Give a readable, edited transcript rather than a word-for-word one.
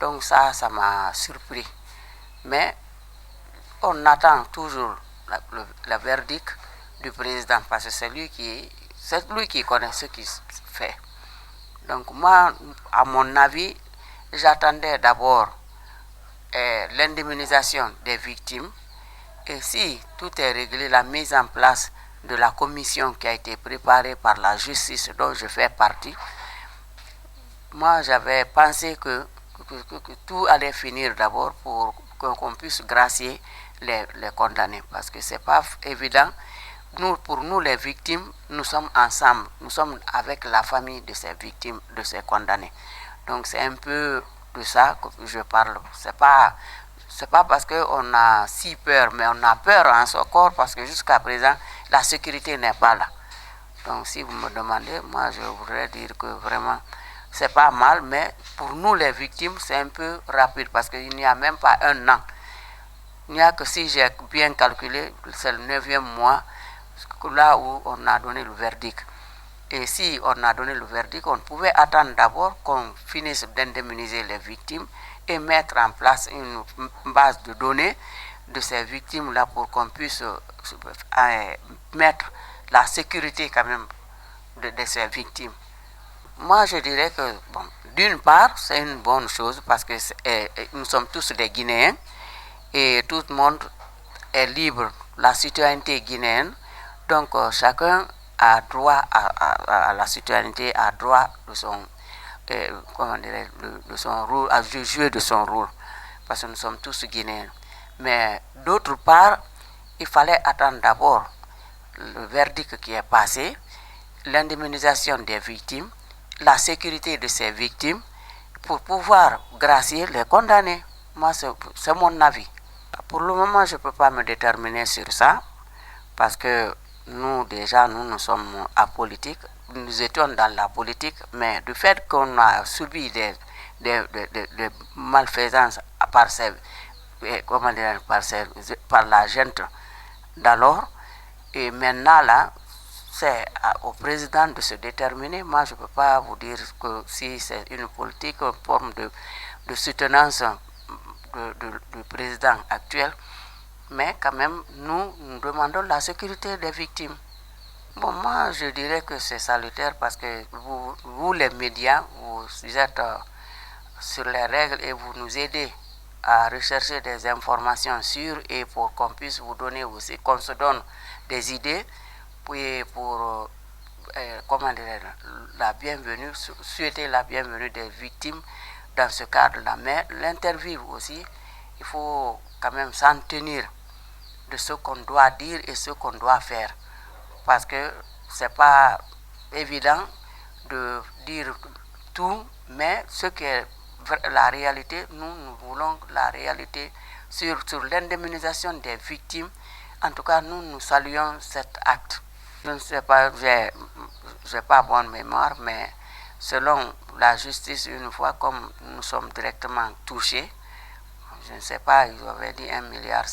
Donc ça m'a surpris. Mais on attend toujours le verdict du président parce que c'est lui qui connaît ce qu'il fait. Donc moi, à mon avis, j'attendais d'abord l'indemnisation des victimes. Et si tout est réglé, la mise en place de la commission qui a été préparée par la justice dont je fais partie, moi j'avais pensé que tout allait finir d'abord pour qu'on puisse gracier les condamnés. Parce que ce n'est pas évident. Pour nous les victimes, nous sommes ensemble. Nous sommes avec la famille de ces victimes, de ces condamnés. Donc c'est un peu de ça que je parle. C'est pas parce qu'on a si peur, mais on a peur en son corps parce que jusqu'à présent, la sécurité n'est pas là. Donc si vous me demandez, moi je voudrais dire que vraiment, c'est pas mal, mais pour nous les victimes, c'est un peu rapide parce qu'il n'y a même pas un an. Il n'y a que, si j'ai bien calculé, c'est le 9e mois, là où on a donné le verdict. Et si on a donné le verdict, on pouvait attendre d'abord qu'on finisse d'indemniser les victimes et mettre en place une base de données de ces victimes-là pour qu'on puisse mettre la sécurité quand même de ces victimes. Moi, je dirais que, bon, d'une part, c'est une bonne chose parce que nous sommes tous des Guinéens et tout le monde est libre. La citoyenneté guinéenne, donc chacun a droit à la citoyenneté, a droit de son, de son rôle, à jouer de son rôle, parce que nous sommes tous Guinéens. Mais d'autre part, il fallait attendre d'abord le verdict qui est passé, l'indemnisation des victimes, la sécurité de ces victimes, pour pouvoir gracier les condamnés. Moi, c'est mon avis. Pour le moment, je ne peux pas me déterminer sur ça, parce que nous, déjà, nous sommes apolitiques. Nous étions dans la politique, mais du fait qu'on a subi des malfaisances par la gente d'alors, et maintenant, là, c'est au président de se déterminer. Moi, je ne peux pas vous dire que si c'est une politique, une forme de soutenance du président actuel, mais quand même, nous demandons la sécurité des victimes. Bon, moi, je dirais que c'est salutaire parce que vous les médias, vous êtes sur les règles et vous nous aidez à rechercher des informations sûres et pour qu'on puisse vous donner aussi, qu'on se donne des idées pour la bienvenue, souhaiter la bienvenue des victimes dans ce cadre-là. Mais l'interview aussi, il faut quand même s'en tenir de ce qu'on doit dire et ce qu'on doit faire. Parce que ce n'est pas évident de dire tout, mais ce qui est la réalité, nous voulons la réalité sur l'indemnisation des victimes. En tout cas, nous saluons cet acte. Je ne sais pas, je n'ai pas bonne mémoire, mais selon la justice, une fois, comme nous sommes directement touchés, je ne sais pas, ils avaient dit 1,5 milliard.